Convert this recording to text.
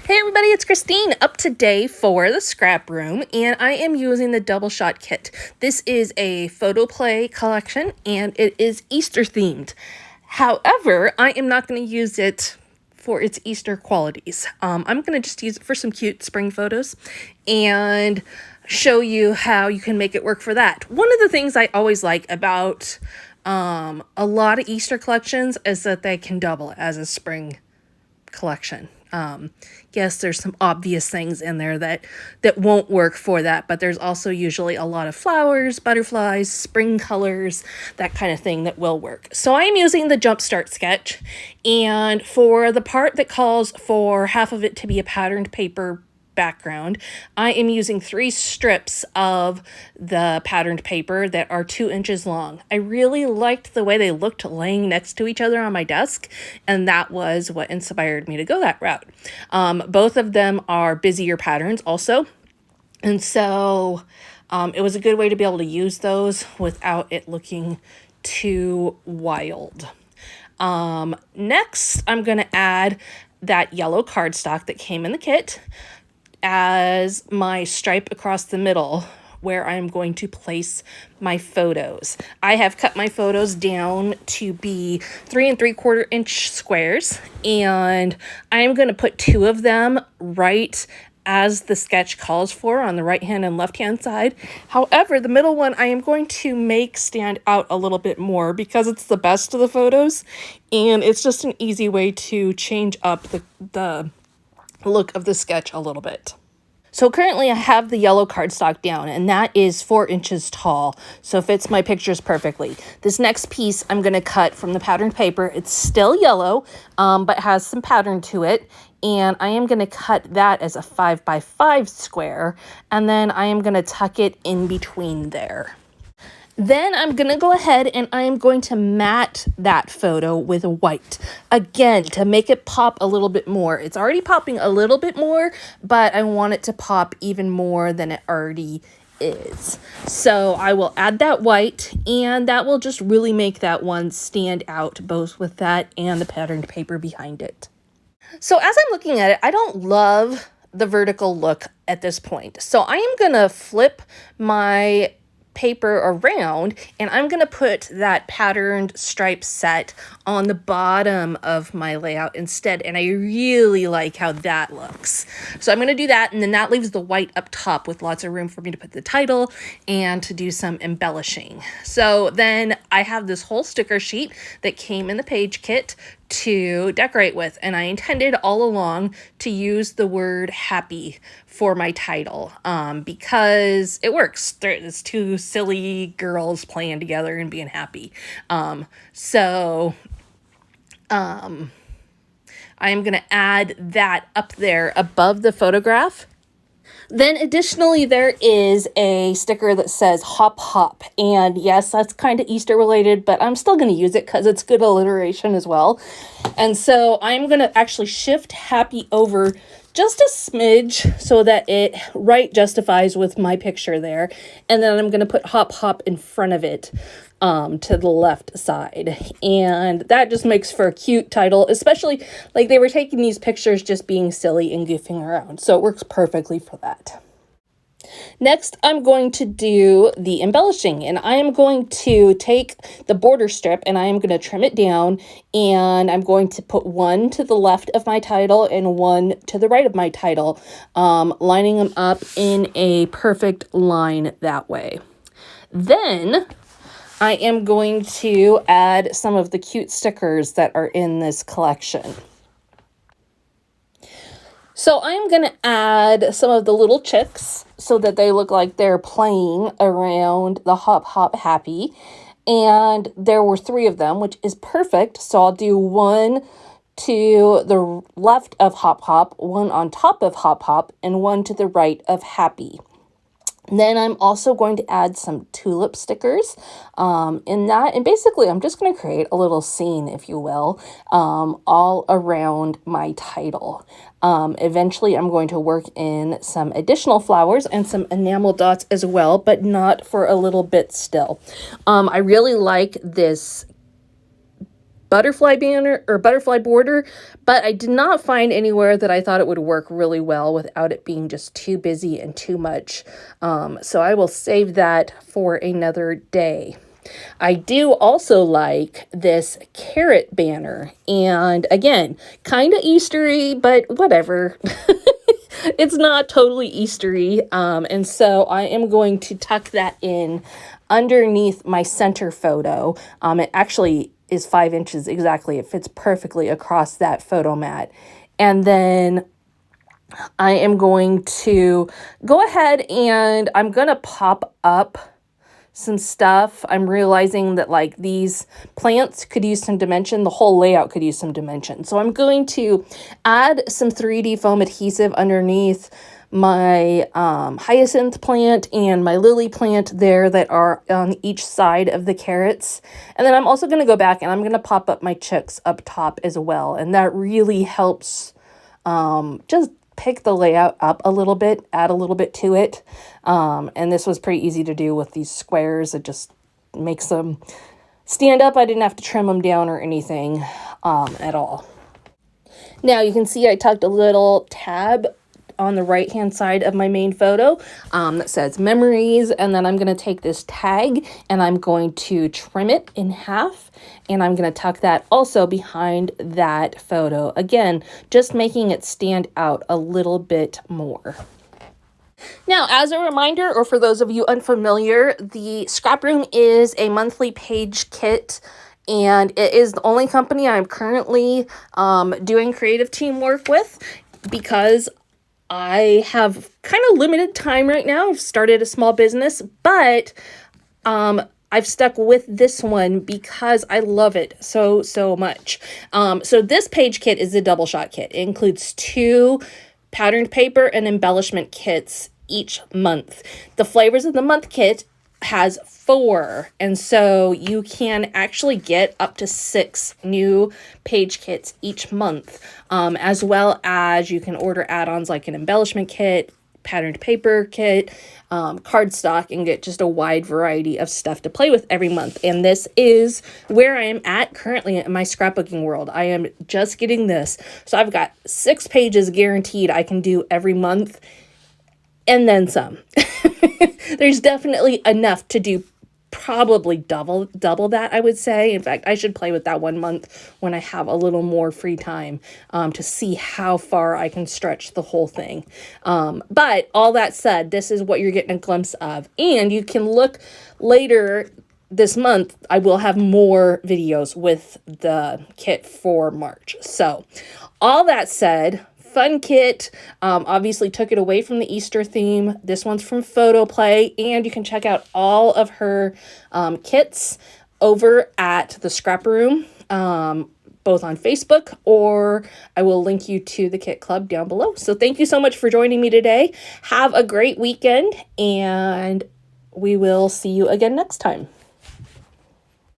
Hey everybody, it's Christine up today for the scrap room, and I am using the DoubleShot kit. This is a photo play collection and it is Easter themed. However, I am not going to use it for its Easter qualities. I'm going to just use it for some cute spring photos and show you how you can make it work for that. One of the things I always like about a lot of Easter collections is that they can double as a spring collection. Yes, there's some obvious things in there that won't work for that, but there's also usually a lot of flowers, butterflies, spring colors, that kind of thing that will work. So I'm using the Jumpstart sketch, and for the part that calls for half of it to be a patterned paper background, I am using 3 strips of the patterned paper that are 2 inches long. I really liked the way they looked laying next to each other on my desk, and that was what inspired me to go that route. Both of them are busier patterns also, and so it was a good way to be able to use those without it looking too wild. Next, I'm going to add that yellow cardstock that came in the kit as my stripe across the middle where I'm going to place my photos. I have cut my photos down to be 3 3/4 inch squares, and I'm going to put 2 of them right as the sketch calls for on the right hand and left hand side. However, the middle one I am going to make stand out a little bit more because it's the best of the photos, and it's just an easy way to change up the look of the sketch a little bit. So currently I have the yellow cardstock down, and that is 4 inches tall, so it fits my pictures perfectly. This next piece I'm going to cut from the patterned paper. It's still yellow, but has some pattern to it, and I am going to cut that as a 5 by 5 square, and then I am going to tuck it in between there. Then I'm going to go ahead and I'm going to matte that photo with white. Again, to make it pop a little bit more. It's already popping a little bit more, but I want it to pop even more than it already is. So I will add that white, and that will just really make that one stand out, both with that and the patterned paper behind it. So as I'm looking at it, I don't love the vertical look at this point. So I am going to flip my paper around, and I'm going to put that patterned stripe set on the bottom of my layout instead, and I really like how that looks. So I'm going to do that, and then that leaves the white up top with lots of room for me to put the title and to do some embellishing. So then I have this whole sticker sheet that came in the page kit to decorate with, and I intended all along to use the word happy for my title because it works. There's 2 silly girls playing together and being happy. So I am going to add that up there above the photograph. Then additionally, there is a sticker that says hop hop, and yes, that's kind of Easter related, but I'm still going to use it because it's good alliteration as well. And so I'm going to actually shift happy over just a smidge so that it right justifies with my picture there, and then I'm going to put hop hop in front of it to the left side, and that just makes for a cute title, especially like they were taking these pictures just being silly and goofing around, so it works perfectly for that. Next, I'm going to do the embellishing, and I am going to take the border strip and I am going to trim it down, and I'm going to put 1 to the left of my title and 1 to the right of my title, lining them up in a perfect line that way. Then I am going to add some of the cute stickers that are in this collection. So I'm going to add some of the little chicks so that they look like they're playing around the Hop Hop Happy. And there were 3 of them, which is perfect. So I'll do 1 to the left of Hop Hop, 1 on top of Hop Hop, and 1 to the right of Happy. Then I'm also going to add some tulip stickers in that. And basically, I'm just going to create a little scene, if you will, all around my title. Eventually, I'm going to work in some additional flowers and some enamel dots as well, but not for a little bit still. I really like this butterfly banner or butterfly border, but I did not find anywhere that I thought it would work really well without it being just too busy and too much. So I will save that for another day. I do also like this carrot banner, and again, kind of Eastery, but whatever. It's not totally Eastery, and so I am going to tuck that in underneath my center photo. It actually is 5 inches exactly. It fits perfectly across that photo mat. And then I am going to go ahead and I'm going to pop up some stuff. I'm realizing that like these plants could use some dimension. The whole layout could use some dimension. So I'm going to add some 3D foam adhesive underneath my hyacinth plant and my lily plant there that are on each side of the carrots. And then I'm also going to go back and I'm going to pop up my chicks up top as well. And that really helps just pick the layout up a little bit, add a little bit to it. And this was pretty easy to do with these squares. It just makes them stand up. I didn't have to trim them down or anything at all. Now you can see I tucked a little tab on the right hand side of my main photo that says memories, and then I'm going to take this tag and I'm going to trim it in half, and I'm going to tuck that also behind that photo, again just making it stand out a little bit more. Now, as a reminder, or for those of you unfamiliar, the ScrapRoom is a monthly page kit, and it is the only company I'm currently doing creative teamwork with because I have kind of limited time right now. I've started a small business, but I've stuck with this one because I love it so much. So this page kit is a DoubleShot kit. It includes 2 patterned paper and embellishment kits each month. The flavors of the month kit has 4, and so you can actually get up to 6 new page kits each month, as well as you can order add-ons like an embellishment kit, patterned paper kit, cardstock, and get just a wide variety of stuff to play with every month. And this is where I am at currently in my scrapbooking world. I am just getting this, so I've got 6 pages guaranteed I can do every month, and then some. There's definitely enough to do probably double that, I would say. In fact, I should play with that 1 month when I have a little more free time to see how far I can stretch the whole thing. But all that said, this is what you're getting a glimpse of. And you can look later this month, I will have more videos with the kit for March. So all that said, fun kit. Obviously took it away from the Easter theme. This one's from Photo Play, and you can check out all of her kits over at the ScrapRoom, both on Facebook, or I will link you to the Kit Club down below. So thank you so much for joining me today. Have a great weekend, and we will see you again next time.